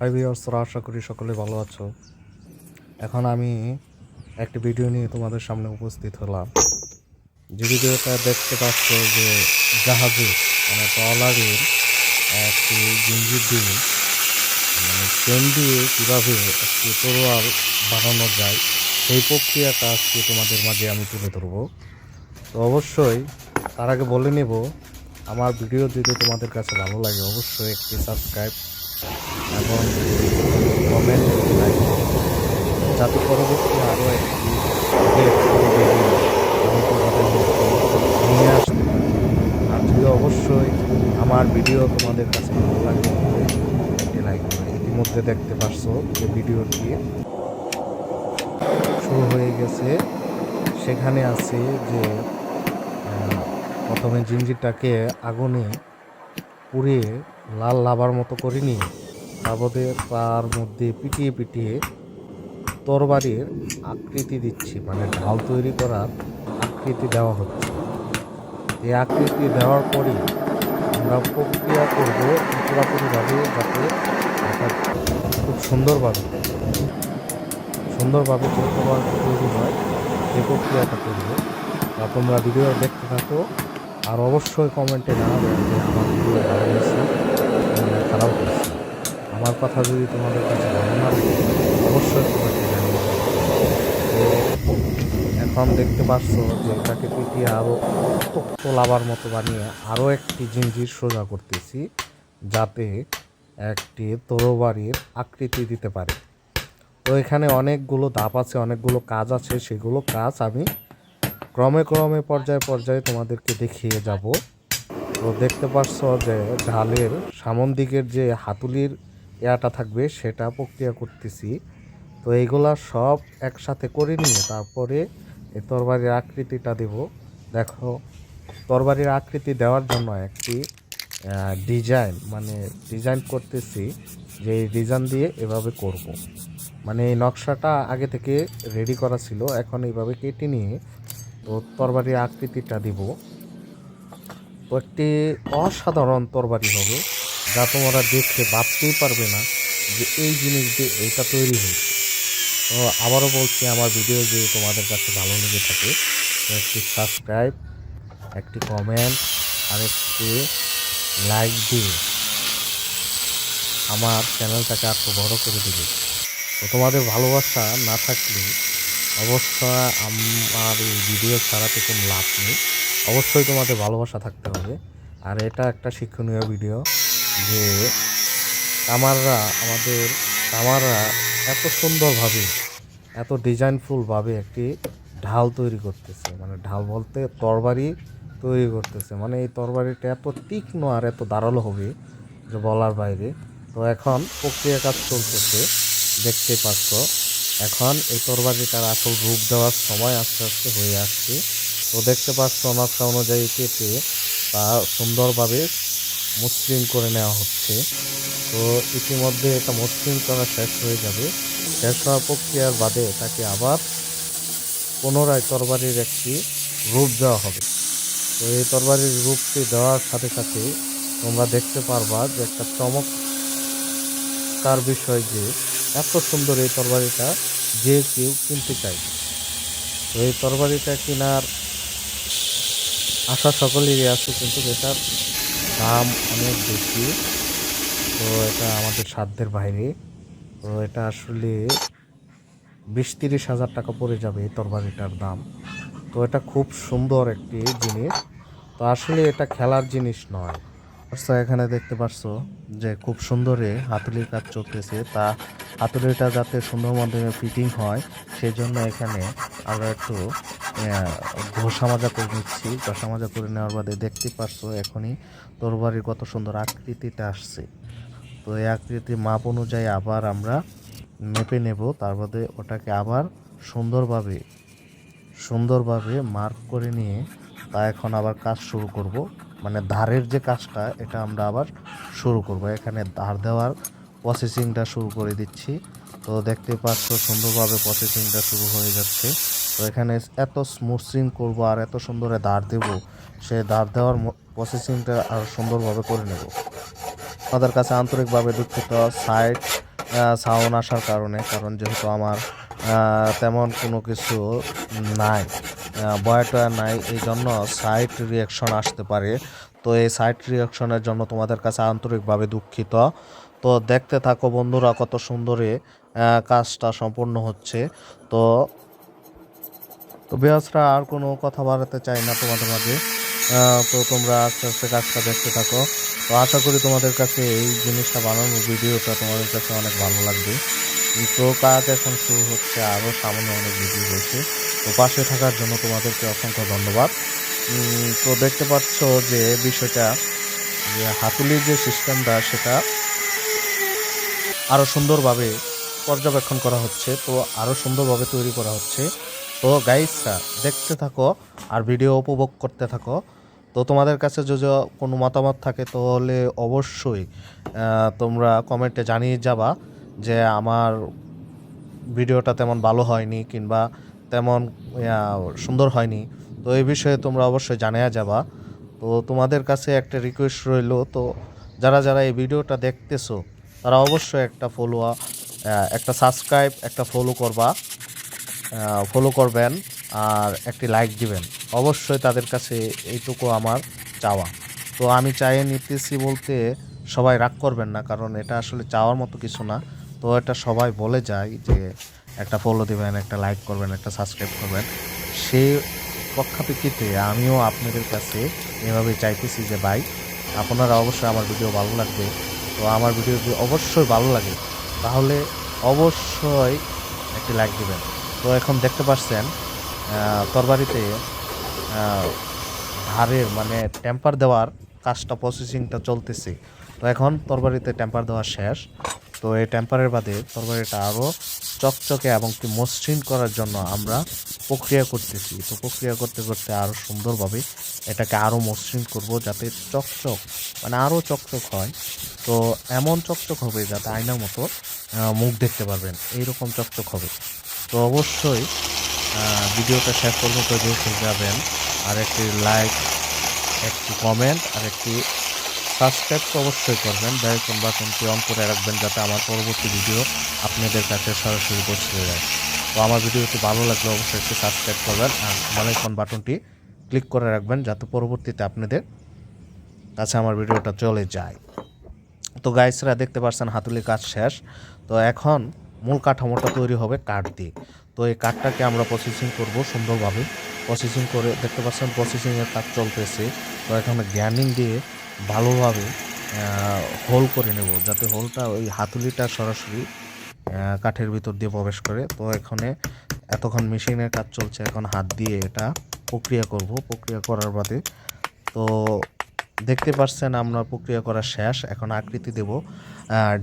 High ভিউয়ার্সরা, আশা করি সকলে ভালো আছো। এখন আমি একটি ভিডিও নিয়ে তোমাদের সামনে উপস্থিত হলাম। যে ভিডিওটা দেখতে পাচ্ছ যে জাহাজে ট্রলারের একটি জিঞ্জির দিয়ে চেন দিয়ে কীভাবে একটি তরোয়াল বানানো যায় সেই প্রক্রিয়াটা আজকে তোমাদের মাঝে আমি তুলে ধরবো। তো অবশ্যই তার আগে বলে নেব, আমার ভিডিও যদি তোমাদের কাছে ভালো লাগে অবশ্যই একটি সাবস্ক্রাইব এবং কমেন্ট লাইক যাতে পরবর্তী আরও একটি ভিডিও আমি তোমাদের মধ্যে নিয়ে আসতে পারি। আর যদি অবশ্যই আমার ভিডিও তোমাদের কাছে ভালো লাগে একটি লাইক করে। ইতিমধ্যে দেখতে পারছো যে ভিডিওটি শুরু হয়ে গেছে। সেখানে আছে যে প্রথমে জিঞ্জিরটাকে আগুনে পুড়িয়ে লাল লাভার মতো করে নিয়ে তারপরে তার মধ্যে পিটিয়ে পিটিয়ে তরবারির আকৃতি দিচ্ছি, ঢাল তৈরি করার আকৃতি দেওয়া হচ্ছে। এই আকৃতি দেওয়ার পরে আমরা প্রক্রিয়া করব পুরোপুরিভাবে, যাতে এটা খুব সুন্দরভাবে তৈরি হয় এই প্রক্রিয়াটা করব। তা তোমরা ভিডিও দেখতে থাকো আর অবশ্যই কমেন্টে জানাবে যে আমার ভিডিও ভালো হয়েছে খারাপ হয়েছে। আমার কথা যদি তোমাদের কাছে ভালো না লাগে অবশ্যই কমেন্টে জানিয়ে দেবে। তো এখন দেখতে পাচ্ছ যে এটাকে পিটিয়ে আরও তক্ত লাভার মতো বানিয়ে আরও একটি জিঞ্জির সোজা করতেছি, যাতে একটি তরবারির আকৃতি দিতে পারে। তো এখানে অনেকগুলো ধাপ আছে, অনেকগুলো কাজ আছে, সেগুলো কাজ আমি ক্রমে পর্যায়ে তোমাদেরকে দেখিয়ে যাব। তো দেখতে পাচ্ছ যে ঢালের সামন দিকের যে হাতুলির ইয়াটা থাকবে সেটা প্রক্রিয়া করতেছি। তো এইগুলা সব একসাথে করে নিয়ে তারপরে এই তরবারির আকৃতিটা দেব। দেখো, তরবারির আকৃতি দেওয়ার জন্য একটি ডিজাইন করতেছি, যে এই ডিজাইন দিয়ে এভাবে করব। এই নকশাটা আগে থেকে রেডি করা ছিল, এখন এইভাবে কেটে নিয়ে তো তরবারির আকৃতিটা দিব। তো একটি অসাধারণ তরবারি হবে, যা তোমরা দেখতে ভাবতেই পারবে না যে এই জিনিস দিয়ে এইটা তৈরি হয়েছে। তো আবারও বলছি, আমার ভিডিও যদি তোমাদের কাছে ভালো লেগে থাকে তো একটি সাবস্ক্রাইব, একটি কমেন্ট আর একটি লাইক দিয়ে আমার চ্যানেলটাকে আরও বড় করে দিবে। তো তোমাদের ভালোবাসা না থাকলে অবশ্যই আমার এই ভিডিও ছাড়াতে কোনো লাভ নেই। অবশ্যই তোমাদের ভালোবাসা থাকতে হবে। আর এটা একটা শিক্ষণীয় ভিডিও, যে আমাদের এত সুন্দরভাবে, এত ডিজাইনফুলভাবে একটি ঢাল তৈরি করতেছে, ঢাল বলতে তরবারি তৈরি করতেছে। এই তরবারিটা এত তীক্ষ্ণ আর এত ধারালো হবে যে বলার বাইরে। তো এখন প্রক্রিয়া কাজ চলতেছে, দেখতে পাচ্ছ। এখন এই তরবারিটার আসল রূপ দেওয়ার সময় আস্তে আস্তে হয়ে আসছে। তো দেখতে পাচ্ছ নকশা অনুযায়ী কেটে তা সুন্দরভাবে মসৃণ করে নেওয়া হচ্ছে। তো ইতিমধ্যে এটা মসৃণ করা শেষ হয়ে যাবে। শেষ হওয়ার প্রক্রিয়ার বাদে তাকে আবার পুনরায় তরবারির একটি রূপ দেওয়া হবে। তো এই তরবারির রূপটি দেওয়ার সাথে সাথে তোমরা দেখতে পারবা যে একটা চমৎকার বিষয়, যে এত সুন্দর এই তরবারিটা যে কেউ কিনতে চাই। তো এই তরবারিটা কেনার আশা সকলেরই আছে, কিন্তু এটার দাম অনেক বেশি। তো এটা আমাদের সাধ্যের বাইরে। তো এটা আসলে 20-30 হাজার টাকা পড়ে যাবে এই তরবারিটার দাম। তো এটা খুব সুন্দর একটি জিনিস। তো আসলে এটা খেলার জিনিস নয়। আচ্ছা, এখানে দেখতে পাচ্ছ যে খুব সুন্দরে হাতুড়ির কাজ চলতেছে। তা হাতুড়িটা যাতে সুন্দর মাধ্যমে ফিটিং হয় সেই জন্য এখানে আমরা একটু ঘষা মাজা করে নিচ্ছি। ঘষা মাজা করে নেওয়ার বাদে দেখতে পাচ্ছ এখনই তরবারির কত সুন্দর আকৃতিতে আসছে। তো এই আকৃতির মাপ অনুযায়ী আবার আমরা মেপে নেব, তার বাদে ওটাকে আবার সুন্দরভাবে মার্ক করে নিয়ে তা এখন আবার কাজ শুরু করব। ধারের যে কাজটা এটা আমরা আবার শুরু করব। এখানে ধার দেওয়ার প্রসেসিংটা শুরু করে দিচ্ছি। তো দেখতে পাচ্ছ সুন্দরভাবে প্রসেসিংটা শুরু হয়ে যাচ্ছে। তো এখানে এত মসৃণ করব আর এত সুন্দরে ধার দেব, সে ধার দেওয়ার প্রসেসিংটা আর সুন্দরভাবে করে নেব। আমাদের কাছে আন্তরিকভাবে দুঃখিত। সাইড সাউন্ড আসার কারণে, কারণ যেহেতু আমার তেমন কোনো কিছু নাই, বয়াটা নাই, এই জন্য সাইড রিয়াকশন আসতে পারে। তো এই সাইড রিয়াকশনের জন্য তোমাদের কাছে আন্তরিকভাবে দুঃখিত। তো দেখতে থাকো বন্ধুরা কত সুন্দরে কাজটা সম্পূর্ণ হচ্ছে। তো তো ভিউয়ার্সরা আর কোনো কথা বাড়াতে চাই না তোমাদের মাঝে। তো তোমরা আস্তে আস্তে কাজটা দেখতে থাকো। তো আশা করি তোমাদের কাছে এই জিনিসটা বানানোর ভিডিওটা তোমাদের কাছে অনেক ভালো লাগবে। তো কাজ এখন শুরু হচ্ছে, আরও সামনে অনেক ভিডিও রয়েছে। তো পাশে থাকার জন্য তোমাদেরকে অসংখ্য ধন্যবাদ। তো দেখতে পাচ্ছ যে বিষয়টা, যে হাতুলির যে সিস্টেমটা সেটা আরও সুন্দরভাবে পর্যবেক্ষণ করা হচ্ছে, তো আরও সুন্দরভাবে তৈরি করা হচ্ছে। তো গাইসরা দেখতে থাকো আর ভিডিও উপভোগ করতে থাকো। তো তোমাদের কাছে যদি কোনো মতামত থাকে তাহলে অবশ্যই তোমরা কমেন্টে জানিয়ে যাবা যে আমার ভিডিওটা তেমন ভালো হয়নি কিংবা তেমন সুন্দর হয়নি। তো এই বিষয়ে তোমরা অবশ্যই জানিয়ে যাবা। তো তোমাদের কাছে একটা রিকোয়েস্ট রইল, তো যারা যারা এই ভিডিওটা দেখতেছো তারা অবশ্যই একটা ফলো, একটা সাবস্ক্রাইব, একটা ফলো করবেন আর একটি লাইক দিবেন। অবশ্যই তাদের কাছে এইটুকু আমার চাওয়া। তো আমি চাইয়ে নিতেছি বলতে সবাই রাগ করবেন না, কারণ এটা আসলে চাওয়ার মতো কিছু না। তো এটা সবাই বলে যায় যে একটা ফলো দিবেন, একটা লাইক করবেন, একটা সাবস্ক্রাইব করবেন। সেই প্রেক্ষাপটে আমিও আপনাদের কাছে এভাবেই চাইতেছি যে ভাই, আপনারা অবশ্যই আমার ভিডিও ভালো লাগবে। তো আমার ভিডিও যদি অবশ্যই ভালো লাগে তাহলে অবশ্যই একটি লাইক দিবেন। তো এখন দেখতে পাচ্ছেন তরবারিতে ধারের মানে টেম্পার দেওয়ার কাজটা, প্রসেসিংটা চলতেছে। তো এখন তরবারিতে টেম্পার দেওয়া শেষ। তো এই টেম্পারের বাদে তরবারিটা আরও চকচকে এবং কি মসৃণ করার জন্য আমরা প্রক্রিয়া করতেছি। তো প্রক্রিয়া করতে করতে আরও সুন্দরভাবে এটাকে আরও মসৃণ করব, যাতে চকচক মানে আরও চকচক হয়। তো এমন চকচক হবে যাতে আয়নার মতো মুখ দেখতে পারবেন, এইরকম চকচক হবে। তো অবশ্যই ভিডিওটা শেষ পর্যন্ত দেখে যাবেন, আর একটি লাইক, একটি কমেন্ট আর একটি সাবস্ক্রাইব তো অবশ্যই করবেন। বেল আইকন বাটনটি অন করে রাখবেন যাতে আমার পরবর্তী ভিডিও আপনাদের কাছে সরাসরি পৌঁছে যায়। তো আমার ভিডিওটি ভালো লাগলে অবশ্যই একটি সাবস্ক্রাইব করবেন আর বেল আইকন বাটনটি ক্লিক করে রাখবেন যাতে পরবর্তীতে আপনাদের কাছে আমার ভিডিওটা চলে যায়। তো গাইসরা দেখতে পাচ্ছেন হাতুলি কাজ শেষ। তো এখন মূল কাঠামোটা তৈরি হবে কাঠ দিয়ে। তো এই কাঠটাকে আমরা প্রসেসিং করব সুন্দরভাবে। প্রসেসিং করে দেখতে পাচ্ছেন প্রসেসিংয়ের কাজ চলতেছে। তো এখানে গ্রাইন্ডিং দিয়ে ভালোভাবে হোল করে নেব, যাতে হোলটা ওই হাতুলিটা সরাসরি কাঠের ভিতর দিয়ে প্রবেশ করে। তো এখানে এতক্ষণ মেশিনের কাজ চলছে, এখন হাত দিয়ে এটা প্রক্রিয়া করব। প্রক্রিয়া করার বাদে তো দেখতে পাচ্ছেন আমরা প্রক্রিয়া করা শেষ। এখন আকৃতি দেব।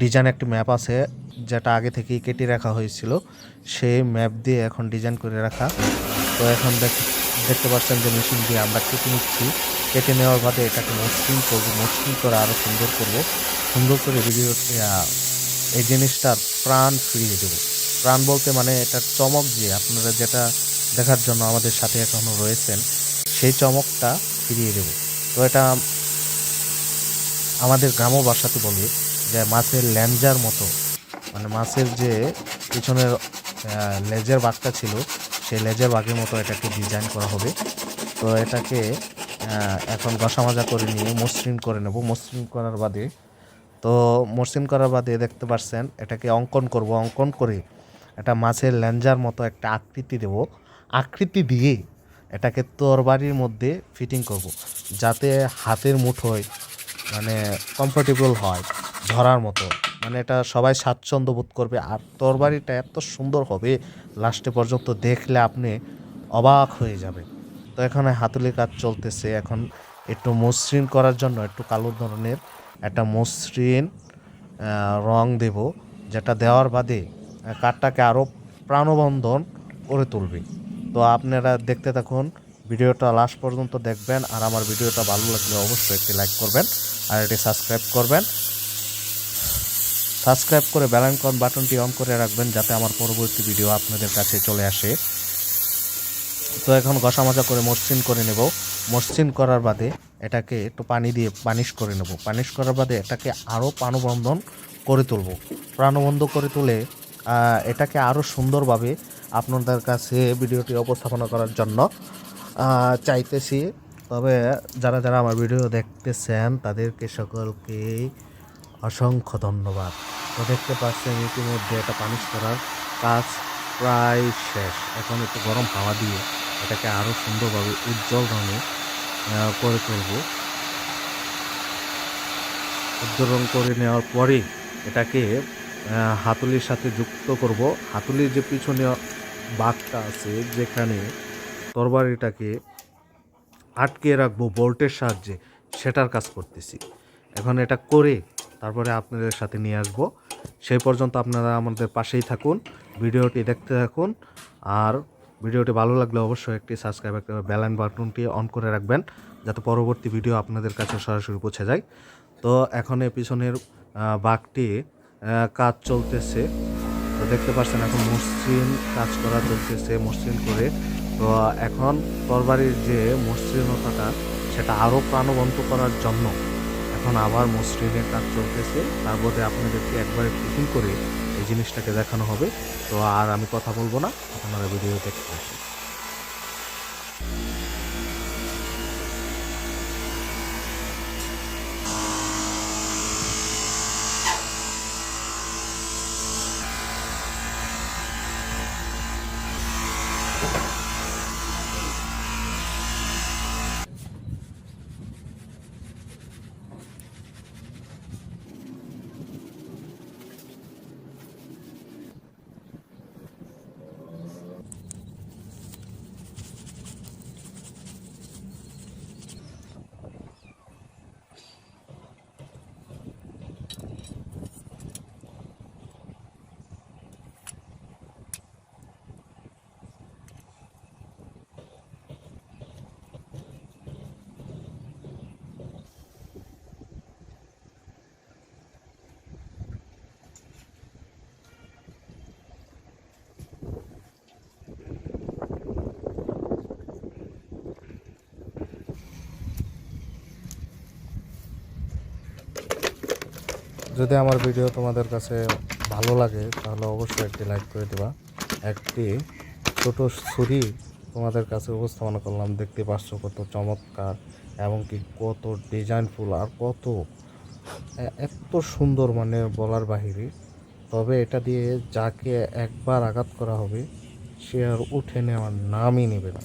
ডিজাইন একটি ম্যাপ আছে যেটা আগে থেকেই কেটে রাখা হয়েছিল, সেই ম্যাপ দিয়ে এখন ডিজাইন করে রাখা। তো এখন দেখতে পাচ্ছেন যে মেশিন দিয়ে আমরা কেটে নিচ্ছি। কেটে নেওয়ার বাদে এটাকে মসৃণ করব, মসৃণ করে আরও সুন্দর করব। সুন্দর করে ভিডিও এই জিনিসটার প্রাণ ফিরিয়ে দেব। প্রাণ বলতে মানে এটার চমক, যে আপনারা যেটা দেখার জন্য আমাদের সাথে এখনও রয়েছেন সেই চমকটা ফিরিয়ে দেব। তো এটা আমাদের গ্রাম্য ভাষাতে বলে যে মাছের ল্যাঞ্জার মতো, মানে মাছের যে পিছনের লেজের বাঘটা ছিল সেই লেজের বাঘের মতো এটাকে ডিজাইন করা হবে। তো এটাকে এখন ঘষা মাজা করে নিয়ে মসৃণ করে নেব। মসৃণ করার বাদে দেখতে পাচ্ছেন এটাকে অঙ্কন করব। অঙ্কন করে এটা মাছের ল্যাঞ্জার মতো একটা আকৃতি দেব। আকৃতি দিয়ে এটাকে তরবারির মধ্যে ফিটিং করব, যাতে হাতের মুঠোয় মানে কমফোর্টেবল হয়, ধরার মতো, মানে এটা সবাই স্বাচ্ছন্দ্য বোধ করবে। আর তরবারিটা এত সুন্দর হবে লাস্টে পর্যন্ত দেখলে আপনি অবাক হয়ে যাবে। তো এখানে হাতুলি কাজ চলতেছে। এখন একটু মসৃণ করার জন্য একটু কালো ধরনের একটা মসৃণ রং দেব, যেটা দেওয়ার বাদে কাঠটাকে আরও প্রাণবন্ধন করে তুলবে। তো আপনারা দেখতে থাকুন, ভিডিওটা লাস্ট পর্যন্ত দেখবেন। আর আমার ভিডিওটা ভালো লাগলে অবশ্যই একটি লাইক করবেন আর এটি সাবস্ক্রাইব করবেন। সাবস্ক্রাইব করে বেল আইকন বাটনটি অন করে রাখবেন যাতে আমার পরবর্তী ভিডিও আপনাদের কাছে চলে আসে। তো এখন ঘষা মাজা করে মসৃণ করে নেব। মসৃণ করার বাদে এটাকে একটু পানি দিয়ে পানিশ করে নেব। পানিশ করার বাদে এটাকে আরও প্রাণবন্ধন করে তুলব। প্রাণবন্ধ করে তুলে এটাকে আরও সুন্দরভাবে আপনাদের কাছে ভিডিওটি উপস্থাপনা করার জন্য চাইতেছি। তবে যারা যারা আমার ভিডিও দেখতেছেন তাদেরকে সকলকেই অসংখ্য ধন্যবাদ। তো দেখতে পাচ্ছেন ইতিমধ্যে এটা পানিশ করার কাজ প্রায় শেষ। এখন একটু গরম হাওয়া দিয়ে এটাকে আরও সুন্দরভাবে উজ্জ্বল রঙে করে তুলব। উজ্জ্বল রং করে নেওয়ার পরেই এটাকে হাতুলির সাথে যুক্ত করব। হাতুলির যে পিছনে বাঁকটা আছে যেখানে তরবারিটাকে আটকে রাখবো বোল্টের সাহায্যে, সেটার কাজ করতেছি। এখন এটা করে তারপরে আপনাদের সাথে নিয়ে আসবো। সেই পর্যন্ত আপনারা আমাদের পাশেই থাকুন, ভিডিওটি দেখতে থাকুন। আর ভিডিওটি ভালো লাগলে অবশ্যই একটি সাবস্ক্রাইব, একটা বেল বাটনটি অন করে রাখবেন যাতে পরবর্তী ভিডিও আপনাদের কাছে সরাসরি পৌঁছে যায়। তো এখন এই পিছনের বাঁকটি কাজ চলতেছে। তো দেখতে পাচ্ছেন এখন মসৃণ কাজ করা চলতেছে, মসৃণ করে। তো এখন তরবারির যে মসৃণতাটা সেটা আরও প্রাণবন্ত করার জন্য এখন আবার মসৃণের কাজ চলতেছে। তার মধ্যে আপনাদেরকে একবারে ফিটিং করে এই জিনিসটাকে দেখানো হবে। তো আর আমি কথা বলবো না, আপনারা ভিডিও দেখতে আসুন। যদি আমার ভিডিও তোমাদের কাছে ভালো লাগে তাহলে অবশ্যই একটি লাইক করে দেবা। একটি ছোটো ছুরি তোমাদের কাছে উপস্থাপনা করলাম, দেখতে পাচ্ছ কত চমৎকার এবং কি কত ডিজাইনফুল আর কত এত সুন্দর, মানে বলার বাহিরে। তবে এটা দিয়ে যাকে একবার আঘাত করা হবে সে আর উঠে নেওয়ার নামই নেবে না।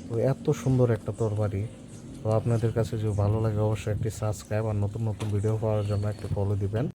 তো এত সুন্দর একটা তরবারি। তো আপনাদের কাছে যদি ভালো লাগে অবশ্যই একটি সাবস্ক্রাইব আর নতুন নতুন ভিডিও পাওয়ার জন্য একটি ফলো দিবেন।